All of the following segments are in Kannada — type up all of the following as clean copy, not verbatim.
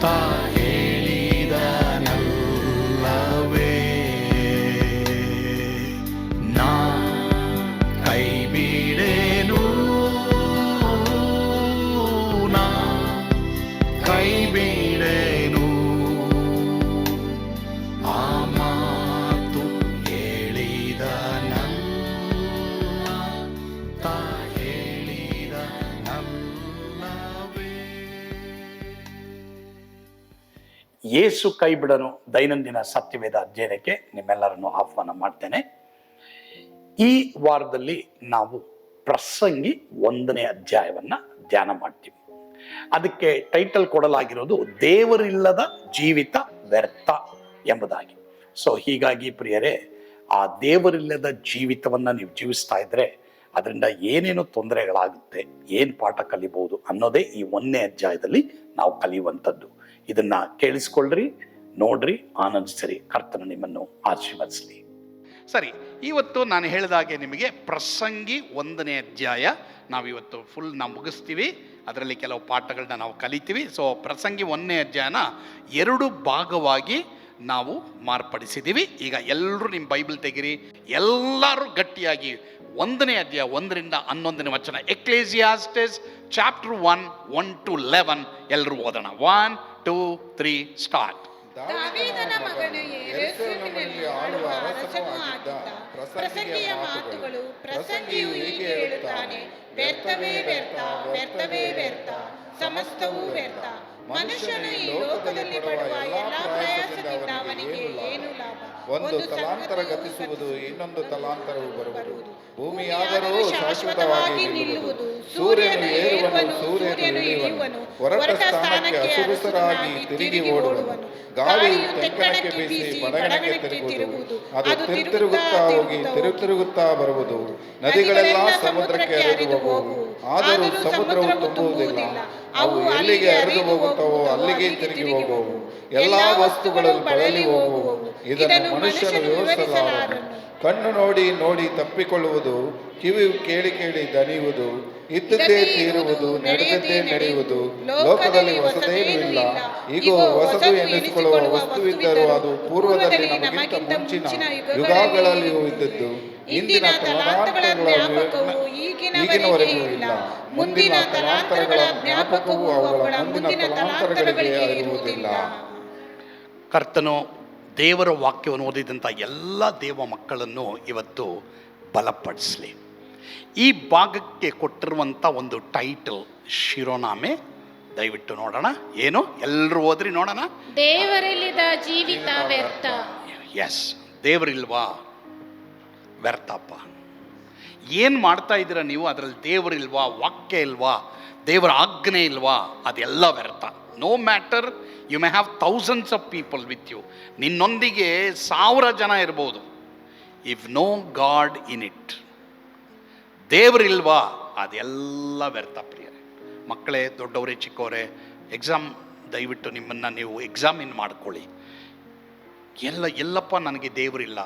ತಾ ಹೇಳಿದನಲ್ಲವೇ, ನಾ ಕೈ ಬಿಡೇನು, ನಾ ಕೈ ಬಿಡೇನು. ಆ ಮಾತು ಹೇಳಿದನಲ್ಲ, ತಾ ಹೇಳಿದನಲ್ಲವೇ. ಯೇಸು ಕೈ ಬಿಡನು ದೈನಂದಿನ ಸತ್ಯವೇದ ಅಧ್ಯಯನಕ್ಕೆ ನಿಮ್ಮೆಲ್ಲರನ್ನು ಆಹ್ವಾನ ಮಾಡ್ತೇನೆ. ಈ ವಾರದಲ್ಲಿ ನಾವು ಪ್ರಸಂಗಿ 1ನೇ ಅಧ್ಯಾಯವನ್ನ ಧ್ಯಾನ ಮಾಡ್ತೀವಿ. ಅದಕ್ಕೆ ಟೈಟಲ್ ಕೊಡಲಾಗಿರೋದು ದೇವರಿಲ್ಲದ ಜೀವಿತ ವ್ಯರ್ಥ ಎಂಬುದಾಗಿ. ಸೊ ಹೀಗಾಗಿ ಪ್ರಿಯರೇ, ಆ ದೇವರಿಲ್ಲದ ಜೀವಿತವನ್ನ ನೀವು ಜೀವಿಸ್ತಾ ಇದ್ರೆ ಅದರಿಂದ ಏನೇನು ತೊಂದರೆಗಳಾಗುತ್ತೆ, ಏನ್ ಪಾಠ ಕಲಿಬಹುದು ಅನ್ನೋದೇ ಈ 1ನೇ ಅಧ್ಯಾಯದಲ್ಲಿ ನಾವು ಕಲಿಯುವಂಥದ್ದು. ಇದನ್ನ ಕೇಳಿಸ್ಕೊಳ್ರಿ, ನೋಡ್ರಿ, ಆನಂದಿಸ್ರಿ. ಕರ್ತನು ನಿಮ್ಮನ್ನು ಆಶೀರ್ವದಿಸಲಿ. ಸರಿ, ಇವತ್ತು ನಾನು ಹೇಳಿದಾಗೆ ನಿಮಗೆ ಪ್ರಸಂಗಿ 1ನೇ ಅಧ್ಯಾಯ ನಾವಿವತ್ತು ಫುಲ್ ನಾವು ಮುಗಿಸ್ತೀವಿ. ಅದರಲ್ಲಿ ಕೆಲವು ಪಾಠಗಳನ್ನ ನಾವು ಕಲಿತೀವಿ. ಸೊ ಪ್ರಸಂಗಿ 1ನೇ ಅಧ್ಯಾಯನ 2 ಭಾಗವಾಗಿ ನಾವು ಮಾರ್ಪಡಿಸಿದ್ದೀವಿ. ಈಗ ಎಲ್ಲರೂ ನಿಮ್ಮ ಬೈಬಲ್ ತೆಗಿರಿ, ಎಲ್ಲರೂ ಗಟ್ಟಿಯಾಗಿ 1ನೇ ಅಧ್ಯಾಯ 1ರಿಂದ 11ನೇ ವಚನ, ಎಕ್ಲೇಸಿಯಾಸ್ಟಸ್ ಚಾಪ್ಟರ್ 1, 1 to 11 ಎಲ್ಲರೂ ಓದೋಣ. 1, 2, 3 ಸ್ಟಾರ್ಟ್. ದಾವೀದನ ಮಗನು ಯೆರೂಸಲೇಮಿನಲ್ಲಿ ಆಳುವ ಅರಸನೂ ಆಗಿದ್ದ ಪ್ರಸಂಗಿಯ ಮಾತುಗಳು. ಪ್ರಸಂಗಿಯು ಹೀಗೆ ಹೇಳುತ್ತಾನೆ, ವ್ಯರ್ಥವೇ ವ್ಯರ್ಥ, ವ್ಯರ್ಥವೇ ವ್ಯರ್ಥ, ಸಮಸ್ತವೂ ವ್ಯರ್ಥ. ಮನುಷ್ಯನು ಈ ಲೋಕದಲ್ಲಿ ಪಡುವ ಎಲ್ಲ ಪ್ರಯಾಸದಿಂದ ಅವನಿಗೆ ಏನು ಲಾಭ? ಒಂದು ತಲಾಂತರ ಗತಿಸುವುದು, ಇನ್ನೊಂದು ತಲಾಂತರವು ಬರುವುದು. ಭೂಮಿಯಾದರೂ ಶಾಶ್ವತವಾಗಿ ನಿಲ್ಲುವುದು. ಸೂರ್ಯನು ಏರುವನು, ಸೂರ್ಯನು ಇಳಿಯುವನು. ಹೊರಟ ಸ್ಥಾನಕ್ಕೆ ಅಸುರಸರಾಗಿ ತಿರುಗಿ ಓಡುವನು. ಗಾಳಿಯು ತೆಕ್ಕಣಕ್ಕೆ ಬೀಸಿ ಬಡಗಣಕ್ಕೆ ತಿರುಗುವುದು. ಅದು ತಿರುಗುತ್ತಾ ಹೋಗಿ ತಿರುಗುತ್ತಾ ಬರುವುದು. ನದಿಗಳೆಲ್ಲ ಸಮುದ್ರಕ್ಕೆ ಹರಿದು ಹೋಗುವು, ಆದರೂ ಸಮುದ್ರವು ತುಂಬುವುದಿಲ್ಲ. ಅವು ಎಲ್ಲಿಗೆ ಹರಿದು ಹೋಗುತ್ತವೋ ಅಲ್ಲಿಗೆ ತಿರುಗಿ ಹೋಗುವವು. ಎಲ್ಲಾ ವಸ್ತುಗಳು ಬಳಲಿ ಹೋಗುವು. ಇದನ್ನು ಮನುಷ್ಯನು ವಿವರಿಸಲಾರನು. ಕಣ್ಣು ನೋಡಿ ನೋಡಿ ತಪ್ಪಿಕೊಳ್ಳುವುದು, ಕಿವಿ ಕೇಳಿ ಕೇಳಿ ದಣಿಯುವುದು. ಇದ್ದದ್ದೇ ತೀರುವುದು, ನಡೆದದ್ದೇ ನಡೆಯುವುದು. ಲೋಕದಲ್ಲಿ ಹೊಸದೇನೂ ಇಲ್ಲ. ಈಗ ಹೊಸದು ಎನ್ನಿಸಿಕೊಳ್ಳುವ ವಸ್ತುವಿದ್ದರೂ ಅದು ಪೂರ್ವದಲ್ಲಿ ನಮಗಿಂತ ಮುಂಚಿನ ಯುಗಗಳಲ್ಲಿಯೂ ಇದ್ದದ್ದು. ಇಂದಿನ ತಲಾಂತರಗಳ ಈಗಿನವರೆಗೂ ಇಲ್ಲ. ಮುಂದಿನ ತಲಾಂತರಗಳ ಜ್ಞಾಪಕವು ಅವುಗಳ ಮುಂದಿನ ತಲಾಂತರಗಳಿಗೆ ಇರುವುದಿಲ್ಲ. ಕರ್ತನು ದೇವರ ವಾಕ್ಯವನ್ನು ಓದಿದಂಥ ಎಲ್ಲ ದೇವ ಮಕ್ಕಳನ್ನು ಇವತ್ತು ಬಲಪಡಿಸಲಿ. ಈ ಭಾಗಕ್ಕೆ ಕೊಟ್ಟಿರುವಂಥ ಒಂದು ಟೈಟಲ್, ಶಿರೋನಾಮೆ, ದಯವಿಟ್ಟು ನೋಡೋಣ. ಏನು? ಎಲ್ಲರೂ ಓದ್ರಿ, ನೋಡೋಣ. ದೇವರಿಲ್ಲದ ಜೀವಿತ ವ್ಯರ್ಥ. ಎಸ್, ದೇವರಿಲ್ವಾ? ವ್ಯರ್ಥಪ್ಪ. ಏನು ಮಾಡ್ತಾ ಇದ್ದೀರಾ ನೀವು? ಅದರಲ್ಲಿ ದೇವರಿಲ್ವಾ? ವಾಕ್ಯ ಇಲ್ವಾ? ದೇವರ ಆಜ್ಞೆ ಇಲ್ವಾ? ಅದೆಲ್ಲ ವ್ಯರ್ಥ. No matter, you may have thousands of people with you. ನಿನ್ನೊಂದಿಗೆ 1000 ಜನ ಇರ್ಬೋದು. If no God in it, ದೇವರಿಲ್ವಾ? ಅದೆಲ್ಲ ವ್ಯರ್ಥ ಪ್ರಿಯರೇ. ಮಕ್ಕಳೇ, ದೊಡ್ಡವರೇ, ಚಿಕ್ಕವರೇ, ಎಕ್ಸಾಮ್ ದಯವಿಟ್ಟು ನಿಮ್ಮನ್ನು ನೀವು ಎಕ್ಸಾಮಿನ್ ಮಾಡ್ಕೊಳ್ಳಿ. ಎಲ್ಲಪ್ಪ ನನಗೆ ದೇವರಿಲ್ಲ.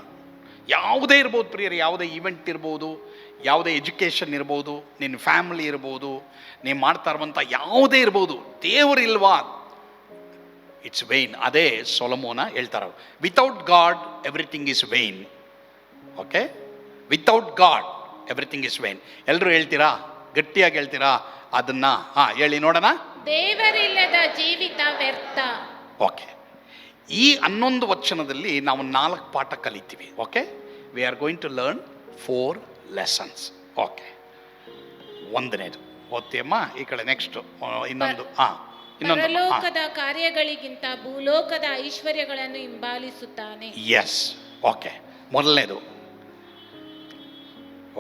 ಯಾವುದೇ ಇರ್ಬೋದು ಪ್ರಿಯರೇ, ಯಾವುದೇ ಈವೆಂಟ್ ಇರ್ಬೋದು, ಯಾವುದೇ ಎಜುಕೇಷನ್ ಇರ್ಬೋದು, ನಿನ್ನ ಫ್ಯಾಮಿಲಿ ಇರ್ಬೋದು, ನೀವು ಮಾಡ್ತಾ ಇರುವಂಥ ಯಾವುದೇ ಇರ್ಬೋದು, ದೇವರಿಲ್ವಾ? It's vane. ಅದೇ ಸೊಲೊಮೋನ ಹೇಳ್ತಾರೆ, without God everything is vain. Okay, without God everything is vain. ಎಲ್ಲರೂ ಹೇಳ್ತೀರಾ? ಗಟ್ಟಿಯಾಗಿ ಹೇಳ್ತೀರಾ ಅದನ್ನ? ಹೇಳಿ ನೋಡೋಣ. ದೇವರಿಲ್ಲದ ಜೀವಿತ ವ್ಯರ್ಥ. ಓಕೆ, ಈ 11 ವಚನದಲ್ಲಿ ನಾವು 4 ಪಾಠ ಕಲಿತೀವಿ. Okay, we are going to learn 4 lessons. Okay, 1ನೇದು ಓದ್ತೀಯಮ್ಮ. ಈ ಕಡೆ ನೆಕ್ಸ್ಟ್ ಇನ್ನೊಂದು. ಪರಲೋಕದ ಕಾರ್ಯಗಳಿಗಿಂತ ಭೂಲೋಕದ ಐಶ್ವರ್ಯಗಳನ್ನು ಹಿಂಬಾಲಿಸುತ್ತಾನೆ. ಎಸ್, ಓಕೆ, ಮೊದಲನೇದು.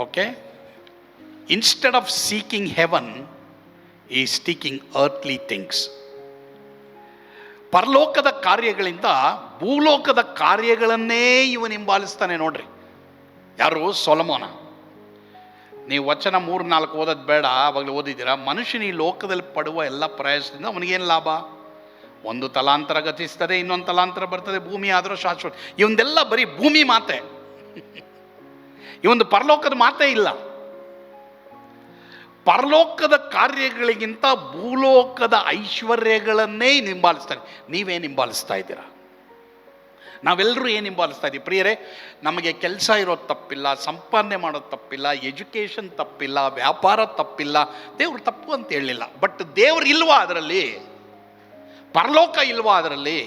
Okay, instead of seeking heaven ಈ ಸೀಕಿಂಗ್ ಅರ್ಥ್ಲಿ ಥಿಂಗ್ಸ್. ಪರಲೋಕದ ಕಾರ್ಯಗಳಿಂದ ಭೂಲೋಕದ ಕಾರ್ಯಗಳನ್ನೇ ಇವನು ಹಿಂಬಾಲಿಸ್ತಾನೆ. ನೋಡ್ರಿ, ಯಾರು? ಸೊಲೊಮೋನ. ನೀವು ವಚನ 3-4 ಓದೋದು ಬೇಡ, ಅವಾಗಲೇ ಓದಿದ್ದೀರಾ. ಮನುಷ್ಯನ ಈ ಲೋಕದಲ್ಲಿ ಪಡುವ ಎಲ್ಲ ಪ್ರಯಾಸದಿಂದ ಅವನಿಗೇನು ಲಾಭ? ಒಂದು ತಲಾಂತರ ಗತಿಸ್ತದೆ, ಇನ್ನೊಂದು ತಲಾಂತರ ಬರ್ತದೆ. ಭೂಮಿ ಆದರೂ ಶಾಶ್ವತ. ಇವೊಂದೆಲ್ಲ ಬರೀ ಭೂಮಿ ಮಾತೆ, ಇವೊಂದು ಪರಲೋಕದ ಮಾತೇ ಇಲ್ಲ. ಪರಲೋಕದ ಕಾರ್ಯಗಳಿಗಿಂತ ಭೂಲೋಕದ ಐಶ್ವರ್ಯಗಳನ್ನೇ ಹಿಂಬಾಲಿಸ್ತಾನೆ. ನೀವೇನು ಹಿಂಬಾಲಿಸ್ತಾ ಇದ್ದೀರಾ? ನಾವೆಲ್ಲರೂ ಏನು ಹಿಂಬಾಲಿಸ್ತಾ ಇದ್ದೀವಿ ಪ್ರಿಯರೇ? ನಮಗೆ ಕೆಲಸ ಇರೋದು ತಪ್ಪಿಲ್ಲ, ಸಂಪಾದನೆ ಮಾಡೋದು ತಪ್ಪಿಲ್ಲ, ಎಜುಕೇಷನ್ ತಪ್ಪಿಲ್ಲ, ವ್ಯಾಪಾರ ತಪ್ಪಿಲ್ಲ, ದೇವ್ರು ತಪ್ಪು ಅಂತ ಹೇಳಲಿಲ್ಲ. ಬಟ್ ದೇವ್ರು ಇಲ್ವಾ ಅದರಲ್ಲಿ? ಪರಲೋಕ ಇಲ್ವಾ ಅದರಲ್ಲಿ?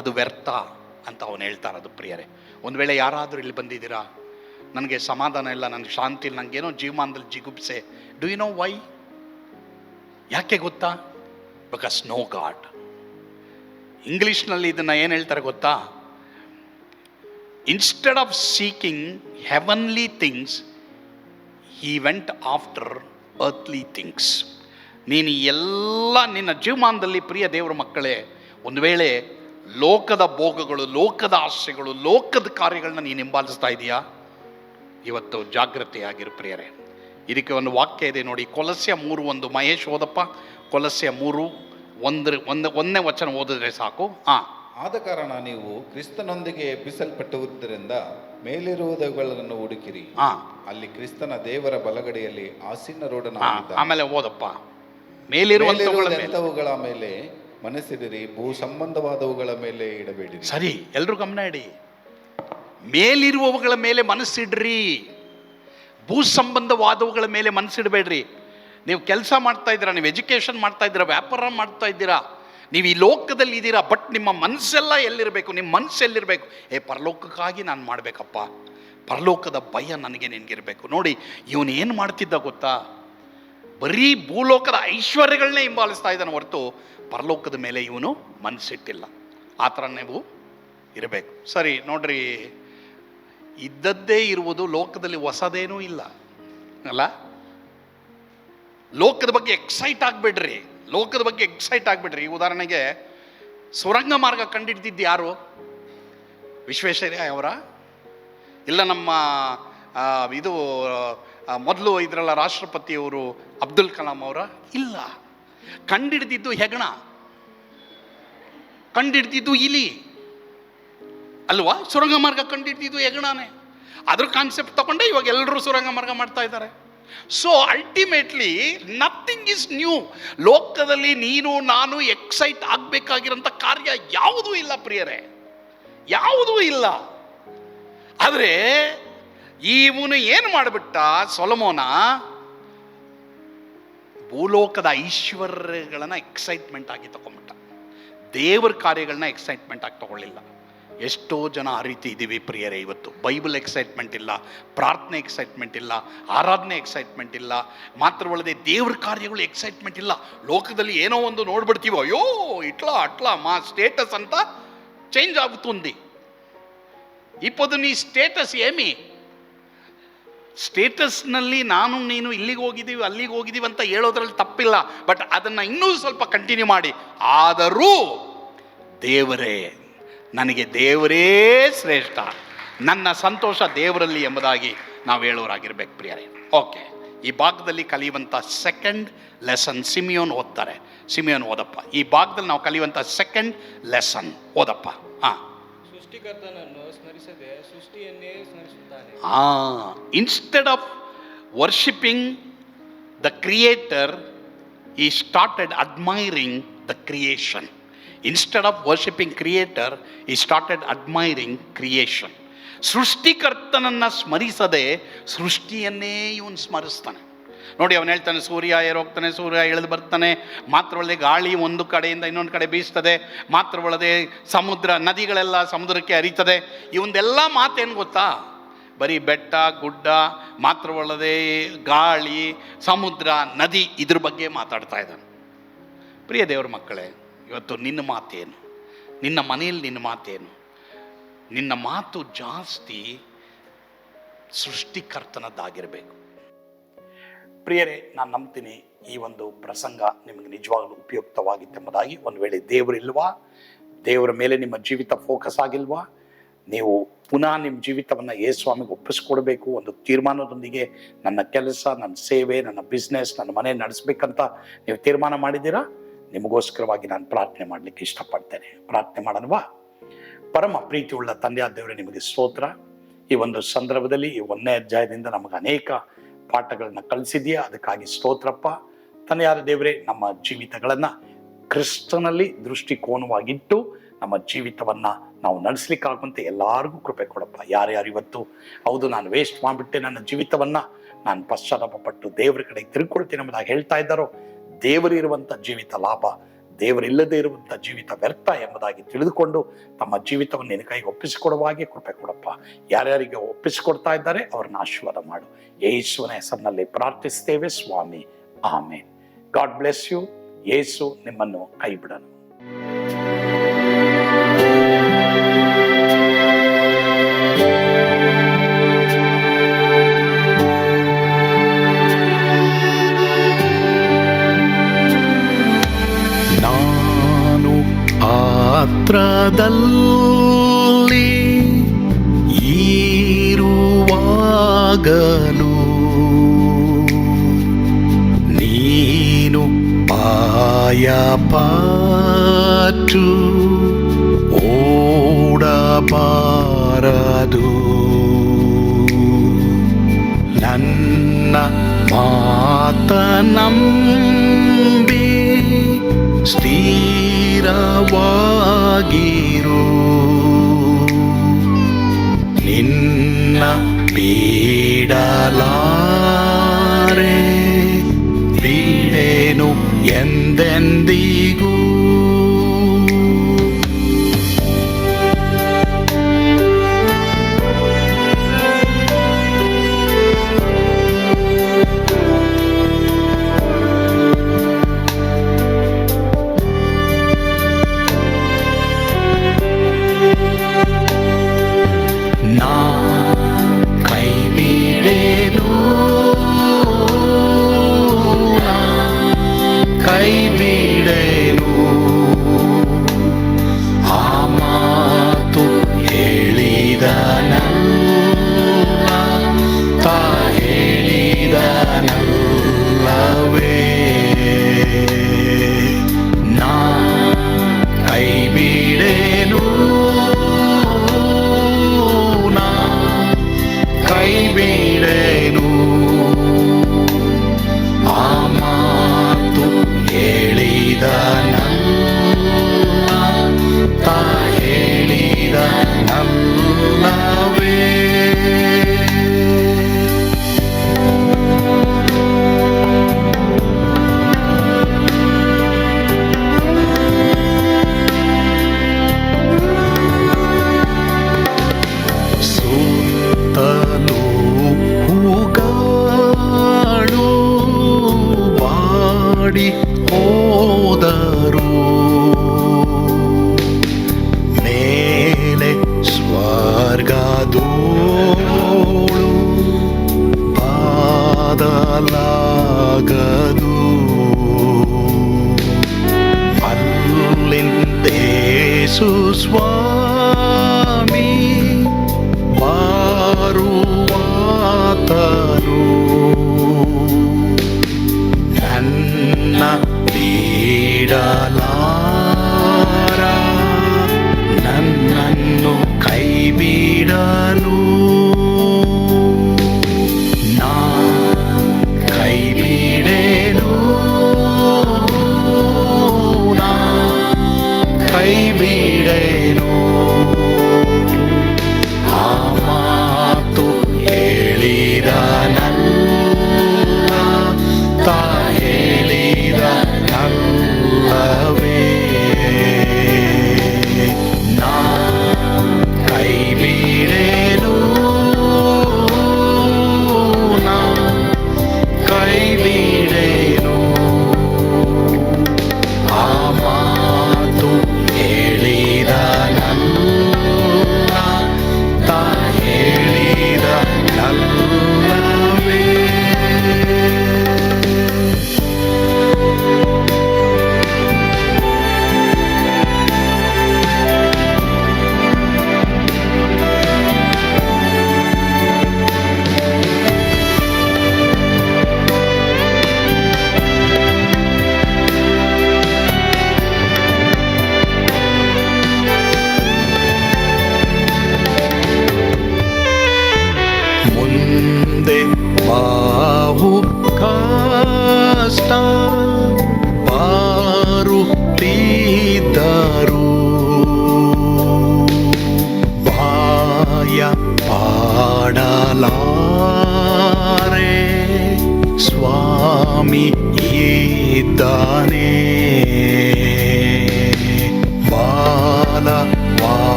ಅದು ವ್ಯರ್ಥ ಅಂತ ಅವನು ಹೇಳ್ತಾರೆ. ಅದು ಪ್ರಿಯರೇ, ಒಂದು ವೇಳೆ ಯಾರಾದರೂ ಇಲ್ಲಿ ಬಂದಿದ್ದೀರಾ, ನನಗೆ ಸಮಾಧಾನ ಇಲ್ಲ, ನನಗೆ ಶಾಂತಿ ಇಲ್ಲ, ನನಗೇನೋ ಜೀವಮಾನದಲ್ಲಿ ಜಿಗುಪ್ಸೆ. Do you know why? ಯಾಕೆ ಗೊತ್ತಾ? Because no God. ಇಂಗ್ಲಿಷ್ನಲ್ಲಿ ಇದನ್ನು ಏನು ಹೇಳ್ತಾರೆ ಗೊತ್ತಾ? Instead of seeking heavenly things he went after earthly things. ನೀನು ಎಲ್ಲ ನಿನ್ನ ಜೀವಮಾನದಲ್ಲಿ ಪ್ರಿಯ ದೇವರ ಮಕ್ಕಳೇ, ಒಂದು ವೇಳೆ ಲೋಕದ ಭೋಗಗಳು, ಲೋಕದ ಆಸೆಗಳು, ಲೋಕದ ಕಾರ್ಯಗಳನ್ನ ನೀನು ಹಿಂಬಾಲಿಸ್ತಾ ಇದೆಯಾ? ಇವತ್ತು ಜಾಗೃತಿಯಾಗಿರು ಪ್ರಿಯರೇ. ಇದಕ್ಕೆ ಒಂದು ವಾಕ್ಯ ಇದೆ ನೋಡಿ, ಕೊಲಸ್ಯ 3:1. ಮಹೇಶ್ ಓದಪ್ಪ, ಕೊಲಸ್ಯ 3:1 ವಚನ ಓದಿದ್ರೆ ಸಾಕು. ಆದ ಕಾರಣ ನೀವು ಕ್ರಿಸ್ತನೊಂದಿಗೆ ಎಬ್ಬಿಸಲ್ಪಟ್ಟುವುದರಿಂದ ಮೇಲಿರುವುದಗಳನ್ನು ಹುಡುಕಿರಿ, ಅಲ್ಲಿ ಕ್ರಿಸ್ತನ ದೇವರ ಬಲಗಡೆಯಲ್ಲಿ ಆಸೀನರೂಢನಾಗಿದ್ದಾನೆ. ಆಮೇಲೆ ಓದಪ್ಪ, ಮೇಲಿರುವಂತವುಗಳ ಮೇಲೆ ಮನಸ್ಸಿಡಿರಿ, ಭೂ ಸಂಬಂಧವಾದವುಗಳ ಮೇಲೆ ಇಡಬೇಡಿ. ಸರಿ, ಎಲ್ರೂ ಗಮನ ಇಡಿ. ಮೇಲಿರುವವುಗಳ ಮೇಲೆ ಮನಸ್ಸಿಡ್ರಿ, ಭೂ ಸಂಬಂಧವಾದವುಗಳ ಮೇಲೆ ಮನಸ್ಸಿಡಬೇಡ್ರಿ. ನೀವು ಕೆಲಸ ಮಾಡ್ತಾ ಇದ್ದೀರಾ, ನೀವು ಎಜುಕೇಷನ್ ಮಾಡ್ತಾ ಇದ್ದೀರಾ, ವ್ಯಾಪಾರ ಮಾಡ್ತಾ ಇದ್ದೀರಾ, ನೀವು ಈ ಲೋಕದಲ್ಲಿ ಇದ್ದೀರಾ, ಬಟ್ ನಿಮ್ಮ ಮನಸ್ಸೆಲ್ಲ ಎಲ್ಲಿರಬೇಕು? ನಿಮ್ಮ ಮನಸ್ಸು ಎಲ್ಲಿರಬೇಕು? ಪರಲೋಕಕ್ಕಾಗಿ ನಾನು ಮಾಡಬೇಕಪ್ಪ, ಪರಲೋಕದ ಭಯ ನನಗೆ ನಿನಗಿರಬೇಕು. ನೋಡಿ, ಇವನು ಏನು ಮಾಡ್ತಿದ್ದ ಗೊತ್ತಾ? ಬರೀ ಭೂಲೋಕದ ಐಶ್ವರ್ಯಗಳನ್ನೇ ಹಿಂಬಾಲಿಸ್ತಾ ಇದ್ದಾನೆ ಹೊರತು ಪರಲೋಕದ ಮೇಲೆ ಇವನು ಮನಸ್ಸಿಟ್ಟಿಲ್ಲ. ಆ ಥರ ನೀವು ಇರಬೇಕು. ಸರಿ ನೋಡ್ರಿ, ಇದ್ದದ್ದೇ ಇರುವುದು, ಲೋಕದಲ್ಲಿ ಹೊಸದೇನೂ ಇಲ್ಲ ಅಲ್ಲ. ಲೋಕದ ಬಗ್ಗೆ ಎಕ್ಸೈಟ್ ಆಗಬೇಡ್ರಿ, ಲೋಕದ ಬಗ್ಗೆ ಎಕ್ಸೈಟ್ ಆಗಬೇಡ್ರಿ. ಉದಾಹರಣೆಗೆ ಸುರಂಗ ಮಾರ್ಗ ಕಂಡಿಡ್ದಿದ್ದು ಯಾರು? ವಿಶ್ವೇಶ್ವರಯ್ಯ ಅವರ? ಇಲ್ಲ ನಮ್ಮ ಇದು ಮೊದಲು ಇದರಲ್ಲ ರಾಷ್ಟ್ರಪತಿಯವರು ಅಬ್ದುಲ್ ಕಲಾಂ ಅವರ? ಇಲ್ಲ. ಕಂಡಿಡ್ದಿದ್ದು ಹೆಗಣ, ಕಂಡಿಡ್ದಿದ್ದು ಇಲಿ ಅಲ್ವಾ? ಸುರಂಗ ಮಾರ್ಗ ಕಂಡಿಡ್ದಿದ್ದು ಹೆಗಣನೇ. ಅದ್ರ ಕಾನ್ಸೆಪ್ಟ್ ತಗೊಂಡೆ ಇವಾಗ ಎಲ್ಲರೂ ಸುರಂಗ ಮಾರ್ಗ ಮಾಡ್ತಾ ಇದ್ದಾರೆ. So ultimately nothing is new. ಲೋಕದಲ್ಲಿ ನೀನು ನಾನು ಎಕ್ಸೈಟ್ ಆಗಬೇಕಾಗಿರೋಂಥ ಕಾರ್ಯ ಯಾವುದೂ ಇಲ್ಲ ಪ್ರಿಯರೇ, ಯಾವುದೂ ಇಲ್ಲ. ಆದರೆ ಇವನು ಏನು ಮಾಡಿಬಿಟ್ಟ, ಸೊಲೊಮೋನ ಭೂಲೋಕದ ಐಶ್ವರ್ಯಗಳನ್ನ ಎಕ್ಸೈಟ್ಮೆಂಟ್ ಆಗಿ ತಗೊಂಡ್ಬಿಟ್ಟ, ದೇವರ ಕಾರ್ಯಗಳನ್ನ ಎಕ್ಸೈಟ್ಮೆಂಟ್ ಆಗಿ ತಗೊಳ್ಳಿಲ್ಲ. ಎಷ್ಟೋ ಜನ ಆ ರೀತಿ ಇದ್ದೀವಿ ಪ್ರಿಯರೇ. ಇವತ್ತು ಬೈಬಲ್ ಎಕ್ಸೈಟ್ಮೆಂಟ್ ಇಲ್ಲ, ಪ್ರಾರ್ಥನೆ ಎಕ್ಸೈಟ್ಮೆಂಟ್ ಇಲ್ಲ, ಆರಾಧನೆ ಎಕ್ಸೈಟ್ಮೆಂಟ್ ಇಲ್ಲ, ಮಾತ್ರವಲ್ಲದೆ ದೇವ್ರ ಕಾರ್ಯಗಳು ಎಕ್ಸೈಟ್ಮೆಂಟ್ ಇಲ್ಲ. ಲೋಕದಲ್ಲಿ ಏನೋ ಒಂದು ನೋಡ್ಬಿಡ್ತೀವೋ, ಅಯ್ಯೋ ಇಟ್ಲಾ మా స్టేటస్ అంతా చేంజ్ అవుతుంది. ఇప్పుడు నీ ಸ್ಟೇಟಸ್ ಏಮಿ? ಸ್ಟೇಟಸ್ನಲ್ಲಿ ನಾನು ನೀನು ಇಲ್ಲಿಗೆ ಹೋಗಿದ್ದೀವಿ ಅಲ್ಲಿಗೆ ಹೋಗಿದ್ದೀವಿ ಅಂತ ಹೇಳೋದ್ರಲ್ಲಿ ತಪ್ಪಿಲ್ಲ, ಬಟ್ ಅದನ್ನು ಇನ್ನೂ ಸ್ವಲ್ಪ ಕಂಟಿನ್ಯೂ ಮಾಡಿ. ಆದರೂ ದೇವರೇ, ನನಗೆ ದೇವರೇ ಶ್ರೇಷ್ಠ, ನನ್ನ ಸಂತೋಷ ದೇವರಲ್ಲಿ ಎಂಬುದಾಗಿ ನಾವು ಹೇಳೋರಾಗಿರ್ಬೇಕು ಪ್ರಿಯರೇ. ಓಕೆ, ಈ ಭಾಗದಲ್ಲಿ ಕಲಿಯುವಂಥ ಸೆಕೆಂಡ್ ಲೆಸನ್ ಸಿಮಿಯೋನ್ ಓದ್ತಾರೆ. ಸಿಮಿಯೋನ್ ಓದಪ್ಪ. ಈ ಭಾಗದಲ್ಲಿ ನಾವು ಕಲಿಯುವಂಥ ಸೆಕೆಂಡ್ ಲೆಸನ್ ಓದಪ್ಪ. ಸೃಷ್ಟಿಕರ್ತನನ್ನು ಸ್ಮರಿಸದೆ ಸೃಷ್ಟಿಯನ್ನೇ ಸ್ಮರಿಸುತ್ತಾನೆ. Instead of worshipping the creator, he started admiring the creation. Instead of worshipping creator, he started admiring creation. ಸೃಷ್ಟಿಕರ್ತನನ್ನು ಸ್ಮರಿಸದೆ ಸೃಷ್ಟಿಯನ್ನೇ ಇವನು ಸ್ಮರಿಸ್ತಾನೆ. ನೋಡಿ, ಅವನು ಹೇಳ್ತಾನೆ, ಸೂರ್ಯ ಏರೋಗ್ತಾನೆ, ಸೂರ್ಯ ಇಳಿದು ಬರ್ತಾನೆ, ಮಾತ್ರವಲ್ಲದೆ ಗಾಳಿ ಒಂದು ಕಡೆಯಿಂದ ಇನ್ನೊಂದು ಕಡೆ ಬೀಸ್ತದೆ, ಮಾತ್ರವಲ್ಲದೆ ಸಮುದ್ರ, ನದಿಗಳೆಲ್ಲ ಸಮುದ್ರಕ್ಕೆ ಹರಿತದೆ. ಇವನ್ನೆಲ್ಲ ಮಾತೇನು ಗೊತ್ತಾ? ಬರೀ ಬೆಟ್ಟ ಗುಡ್ಡ, ಮಾತ್ರವಲ್ಲದೆ ಗಾಳಿ, ಸಮುದ್ರ, ನದಿ, ಇದ್ರ ಬಗ್ಗೆ ಮಾತಾಡ್ತಾ ಇದ್ದಾನೆ. ಪ್ರಿಯ ದೇವರ ಮಕ್ಕಳೇ, ಇವತ್ತು ನಿನ್ನ ಮಾತೇನು? ನಿನ್ನ ಮನೆಯಲ್ಲಿ ನಿನ್ನ ಮಾತೇನು? ನಿನ್ನ ಮಾತು ಜಾಸ್ತಿ ಸೃಷ್ಟಿಕರ್ತನದ್ದಾಗಿರಬೇಕು. ಪ್ರಿಯರೇ, ನಾನು ನಂಬ್ತೀನಿ ಈ ಒಂದು ಪ್ರಸಂಗ ನಿಮಗೆ ನಿಜವಾಗಲೂ ಉಪಯುಕ್ತವಾಗಿತ್ತೆಂಬುದಾಗಿ. ಒಂದು ವೇಳೆ ದೇವರಿಲ್ವಾ, ದೇವರ ಮೇಲೆ ನಿಮ್ಮ ಜೀವಿತ ಫೋಕಸ್ ಆಗಿಲ್ವಾ, ನೀವು ಪುನಃ ನಿಮ್ಮ ಜೀವಿತವನ್ನು ಯೇಸುಸ್ವಾಮಿಗೆ ಒಪ್ಪಿಸ್ಕೊಡ್ಬೇಕು, ಒಂದು ತೀರ್ಮಾನದೊಂದಿಗೆ ನನ್ನ ಕೆಲಸ, ನನ್ನ ಸೇವೆ, ನನ್ನ ಬಿಸ್ನೆಸ್, ನನ್ನ ಮನೆ ನಡೆಸಬೇಕಂತ ನೀವು ತೀರ್ಮಾನ ಮಾಡಿದ್ದೀರಾ, ನಿಮಗೋಸ್ಕರವಾಗಿ ನಾನು ಪ್ರಾರ್ಥನೆ ಮಾಡಲಿಕ್ಕೆ ಇಷ್ಟಪಡ್ತೇನೆ. ಪ್ರಾರ್ಥನೆ ಮಾಡೋಣವಾ? ಪರಮ ಪ್ರೀತಿಯುಳ್ಳ ತಂದೆಯಾದ ದೇವರೇ, ನಿಮಗೆ ಸ್ತೋತ್ರ. ಈ ಒಂದು ಸಂದರ್ಭದಲ್ಲಿ ಈ 1ನೇ ಅಧ್ಯಾಯದಿಂದ ನಮಗೆ ಅನೇಕ ಪಾಠಗಳನ್ನ ಕಲಿಸಿದ್ಯಾ, ಅದಕ್ಕಾಗಿ ಸ್ತೋತ್ರಪ್ಪ. ತಂದೆಯಾದ ದೇವರೇ, ನಮ್ಮ ಜೀವಿತಗಳನ್ನ ಕ್ರಿಸ್ತನಲ್ಲಿ ದೃಷ್ಟಿಕೋನವಾಗಿಟ್ಟು ನಮ್ಮ ಜೀವಿತವನ್ನ ನಾವು ನಡೆಸಲಿಕ್ಕಾಗುವಂತೆ ಎಲ್ಲರಿಗೂ ಕೃಪೆ ಕೊಡಪ್ಪ. ಯಾರ್ಯಾರು ಇವತ್ತು ಹೌದು ನಾನು ವೇಸ್ಟ್ ಮಾಡಿಬಿಟ್ಟೆ, ನನ್ನ ಜೀವಿತವನ್ನ ನಾನು ಪಶ್ಚಾತ್ತಾಪ ಪಟ್ಟು ದೇವರ ಕಡೆ ತಿರುಗಿಕೊಳ್ತೀನಿ ಎಂಬುದಾಗಿ ಹೇಳ್ತಾ ಇದ್ದಾರೋ, ದೇವರಿರುವಂಥ ಜೀವಿತ ಲಾಭ, ದೇವರಿಲ್ಲದೆ ಇರುವಂಥ ಜೀವಿತ ವ್ಯರ್ಥ ಎಂಬುದಾಗಿ ತಿಳಿದುಕೊಂಡು ತಮ್ಮ ಜೀವಿತವನ್ನು ನಿನ್ನ ಕೈಗೆ ಒಪ್ಪಿಸಿಕೊಡುವಾಗೆ ಕೃಪೆ ಕೊಡಪ್ಪ. ಯಾರ್ಯಾರಿಗೆ ಒಪ್ಪಿಸಿಕೊಡ್ತಾ ಇದ್ದಾರೆ ಅವರನ್ನ ಆಶೀರ್ವಾದ ಮಾಡು. ಯೇಸುವಿನ ಹೆಸರಿನಲ್ಲಿ ಪ್ರಾರ್ಥಿಸ್ತೇವೆ ಸ್ವಾಮಿ, ಆಮೇನ್. God bless you. ಯೇಸು ನಿಮ್ಮನ್ನು ಕೈ ಬಿಡನು. ನಾನು ಪಾತ್ರದಲ್ಲಿ ಇರುವಾಗಲೂ ನೀನು ಪಾಯಪಟ್ಟು ಓಡಬಾರದು. ನನ್ನ ಮಾತನಂಬಿ ಸ್ಥಿರವಾಗಿರು. ನಿನ್ನ ಬಿಡಲಾರೆ, ಬಿಡೆನು ಎಂದೆಂದಿಗೂ. ನಾ ಕೈ ಬಿಡೆನು, ಕೈ ಬಿಡೆನು. ಆ ಮಾತು ಹೇಳಿದನಲ್ಲ, ತಾ ಹೇಳಿದನಲ್ಲವೇ. ನಾ ಕೈ ಬಿಡೆನು, ಕೈ ಬಿಡೆನು. ಆ ಮಾತು ಹೇಳಿದನಲ್ಲ, ತಾ ಹೇಳಿದನಲ್ಲವೇ. ಸುತ್ತಲೂ ಹೂಗಳು ಬಾಡಿ ಹೋದರು, ಮೇಲೆ ಸ್ವರ್ಗದೋಳು ಬಾದಲಾಗದು. ಅಲ್ಲಿಂದೇಸು ಸ್ವಾಮಿ ಬಾರುವಾತನು. ನನ್ನ ಬಿಡಲಾರ, ನನ್ನನ್ನು ಕೈ ಬಿಡನು. ನಾ ಕೈ ಬಿಡೆನು, ನಾ ಕೈ ಬಿಡೆನು. ಆ ಮಾತು ಹೇಳಿದನಲ್ಲ, ತಾ ಹೇಳಿದನಲ್ಲವೇ. ನಾ ಕೈ ಬಿಡೆನು,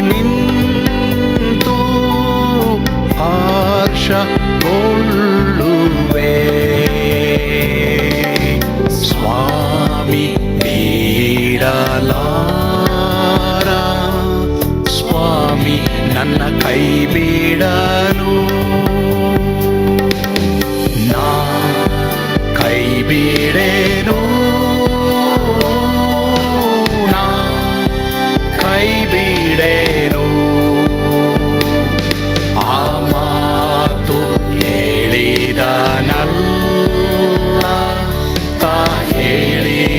ನಿಂತು ಹರ್ಷಗೊಳ್ಳುವೆ. ಸ್ವಾಮಿ ನೀಡಲಾರ, ಸ್ವಾಮಿ ನನ್ನ ಕೈ ಬಿಡಲು, ನಾ ಕೈ ಬಿಡೆನು, ನಾ ಕೈ ಬಿಡೆನು. ಆ ಮಾತು ಹೇಳಿದನಲ್ಲ, ತಾ ಹೇಳಿದನಲ್ಲವೇ,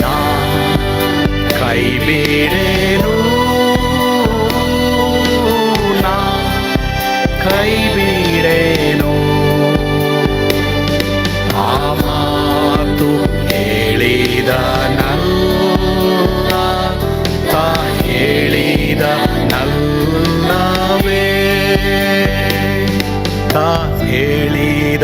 ನಾ ಕೈ ಬಿಡೆನು, ನಾ ಕೈ ಬಿಡೆನು. ಆ ಮಾತು ಹೇಳಿದನಲ್ಲ, ತಾ ಹೇಳಿದನಲ್ಲವೇ, ತಾ ಹೇಳಿದನಲ್ಲವೇ.